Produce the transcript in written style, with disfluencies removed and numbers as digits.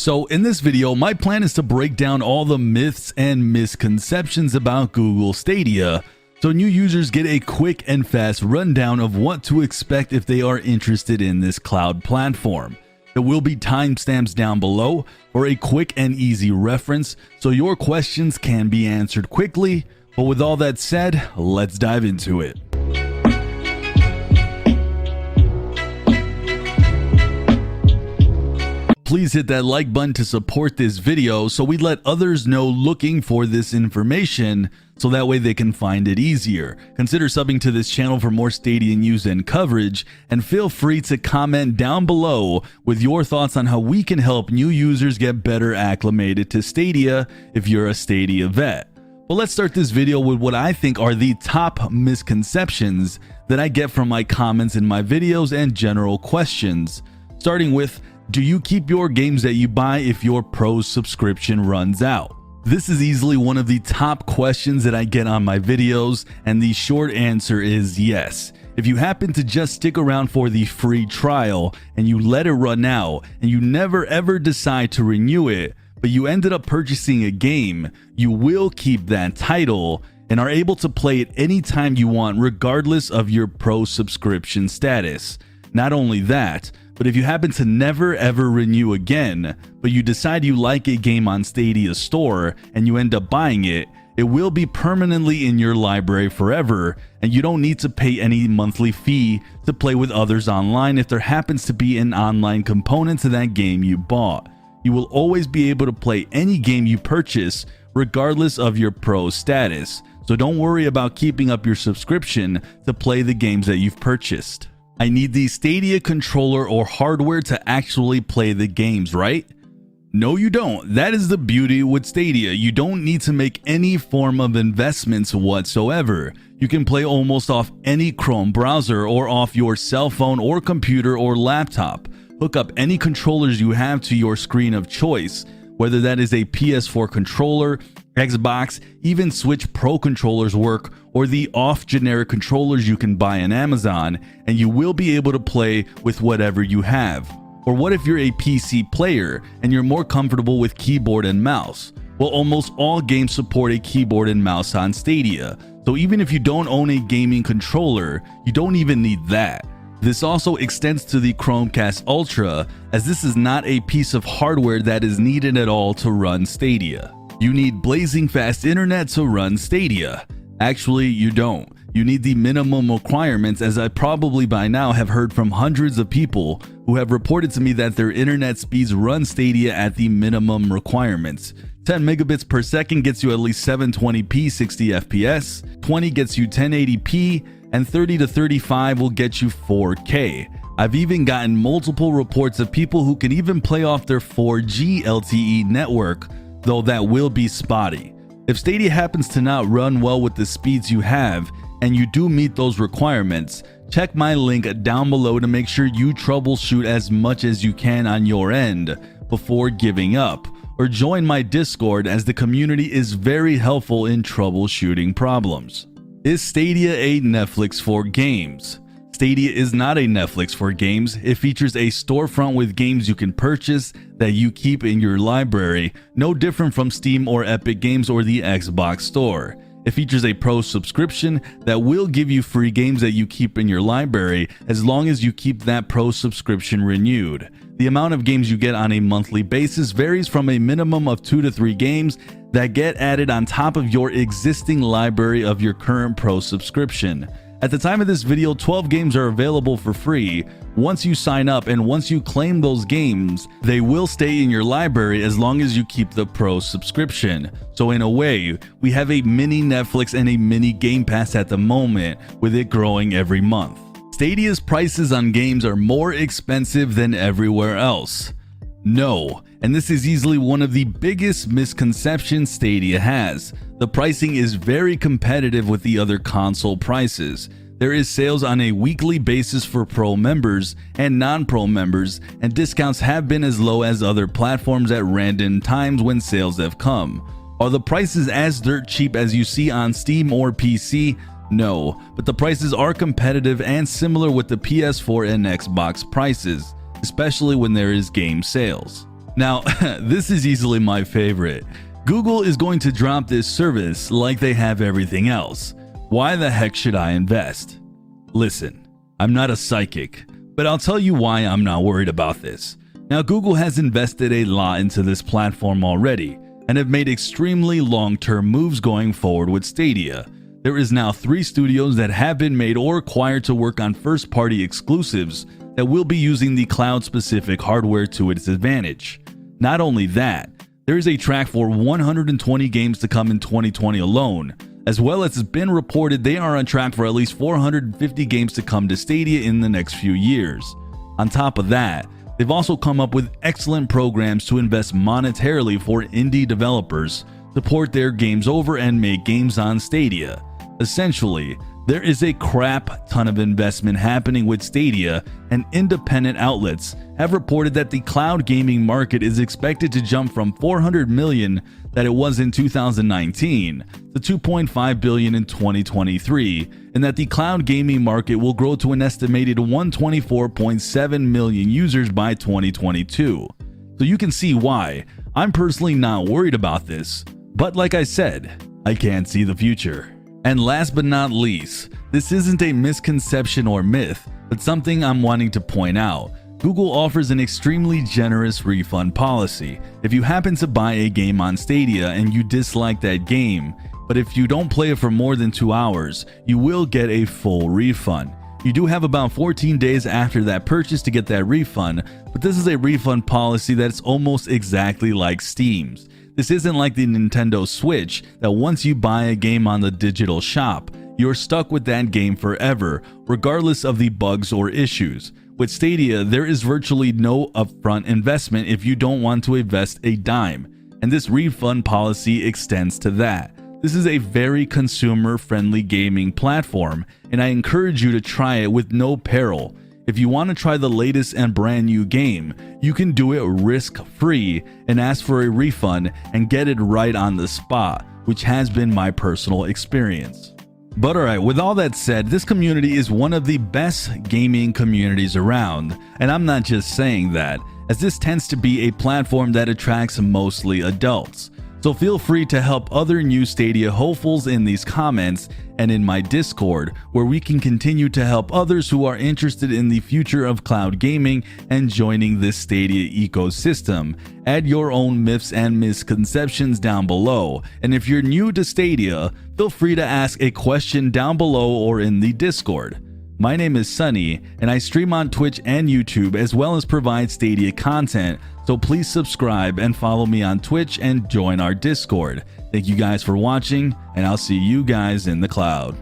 So in this video, my plan is to break down all the myths and misconceptions about Google Stadia, so new users get a quick and fast rundown of what to expect if they are interested in this cloud platform. There will be timestamps down below for a quick and easy reference, so your questions can be answered quickly. But with all that said, let's dive into it. Please hit that like button to support this video so we let others know looking for this information, so that way they can find it easier. Consider subbing to this channel for more Stadia news and coverage, and feel free to comment down below with your thoughts on how we can help new users get better acclimated to Stadia if you're a Stadia vet. But let's start this video with what I think are the top misconceptions that I get from my comments in my videos and general questions, starting with: do you keep your games that you buy if your Pro subscription runs out? This is easily one of the top questions that I get on my videos, and the short answer is yes. If you happen to just stick around for the free trial and you let it run out and you never ever decide to renew it, but you ended up purchasing a game, you will keep that title and are able to play it anytime you want regardless of your Pro subscription status. Not only that, but if you happen to never ever renew again, but you decide you like a game on Stadia's store and you end up buying it, it will be permanently in your library forever, and you don't need to pay any monthly fee to play with others online if there happens to be an online component to that game you bought. You will always be able to play any game you purchase regardless of your Pro status, so don't worry about keeping up your subscription to play the games that you've purchased. I need the Stadia controller or hardware to actually play the games, right? No, you don't. That is the beauty with Stadia. You don't need to make any form of investments whatsoever. You can play almost off any Chrome browser or off your cell phone or computer or laptop. Hook up any controllers you have to your screen of choice, whether that is a PS4 controller, Xbox, even Switch Pro controllers work, or the off generic controllers you can buy on Amazon, and you will be able to play with whatever you have. Or what if you're a PC player and you're more comfortable with keyboard and mouse? Well, almost all games support a keyboard and mouse on Stadia, so even if you don't own a gaming controller, you don't even need that. This also extends to the Chromecast Ultra, as this is not a piece of hardware that is needed at all to run Stadia. You need blazing fast internet to run Stadia. Actually, you don't. You need the minimum requirements, as I probably by now have heard from hundreds of people who have reported to me that their internet speeds run Stadia at the minimum requirements. 10 megabits per second gets you at least 720p 60 fps, 20 gets you 1080p, and 30 to 35 will get you 4K. I've even gotten multiple reports of people who can even play off their 4G LTE network, though that will be spotty. If Stadia happens to not run well with the speeds you have, and you do meet those requirements, check my link down below to make sure you troubleshoot as much as you can on your end before giving up, or join my Discord, as the community is very helpful in troubleshooting problems. Is Stadia a Netflix for games? Stadia is not a Netflix for games. It features a storefront with games you can purchase that you keep in your library, no different from Steam or Epic Games or the Xbox Store. It features a Pro subscription that will give you free games that you keep in your library as long as you keep that Pro subscription renewed. The amount of games you get on a monthly basis varies from a minimum of 2 to 3 games that get added on top of your existing library of your current Pro subscription. At the time of this video, 12 games are available for free. Once you sign up and once you claim those games, they will stay in your library as long as you keep the Pro subscription. So in a way, we have a mini Netflix and a mini Game Pass at the moment, with it growing every month. Stadia's prices on games are more expensive than everywhere else. No, and this is easily one of the biggest misconceptions Stadia has. The pricing is very competitive with the other console prices. There is sales on a weekly basis for Pro members and non-Pro members, and discounts have been as low as other platforms at random times when sales have come. Are the prices as dirt cheap as you see on Steam or PC? No, but the prices are competitive and similar with the PS4 and Xbox prices, especially when there is game sales. Now, this is easily my favorite. Google is going to drop this service like they have everything else. Why the heck should I invest? Listen, I'm not a psychic, but I'll tell you why I'm not worried about this. Now, Google has invested a lot into this platform already and have made extremely long-term moves going forward with Stadia. There is now 3 studios that have been made or acquired to work on first-party exclusives that will be using the cloud-specific hardware to its advantage. Not only that, there is a track for 120 games to come in 2020 alone, as well as it's been reported they are on track for at least 450 games to come to Stadia in the next few years. On top of that, they've also come up with excellent programs to invest monetarily for indie developers to port their games over and make games on Stadia. Essentially, there is a crap ton of investment happening with Stadia, and independent outlets have reported that the cloud gaming market is expected to jump from $400 million that it was in 2019 to $2.5 billion in 2023, and that the cloud gaming market will grow to an estimated 124.7 million users by 2022. So you can see why I'm personally not worried about this, but like I said, I can't see the future. And last but not least, this isn't a misconception or myth, but something I'm wanting to point out. Google offers an extremely generous refund policy. If you happen to buy a game on Stadia and you dislike that game, but if you don't play it for more than 2 hours, you will get a full refund. You do have about 14 days after that purchase to get that refund, but this is a refund policy that's almost exactly like Steam's. This isn't like the Nintendo Switch that once you buy a game on the digital shop, you're stuck with that game forever, regardless of the bugs or issues. With Stadia, there is virtually no upfront investment if you don't want to invest a dime, and this refund policy extends to that. This is a very consumer-friendly gaming platform, and I encourage you to try it with no peril. If you want to try the latest and brand new game, you can do it risk-free and ask for a refund and get it right on the spot, which has been my personal experience. But alright, with all that said, this community is one of the best gaming communities around, and I'm not just saying that, as this tends to be a platform that attracts mostly adults. So feel free to help other new Stadia hopefuls in these comments and in my Discord, where we can continue to help others who are interested in the future of cloud gaming and joining this Stadia ecosystem. Add your own myths and misconceptions down below, and if you're new to Stadia, feel free to ask a question down below or in the Discord. My name is Sunny, and I stream on Twitch and YouTube as well as provide Stadia content, so please subscribe and follow me on Twitch and join our Discord. Thank you guys for watching, and I'll see you guys in the cloud.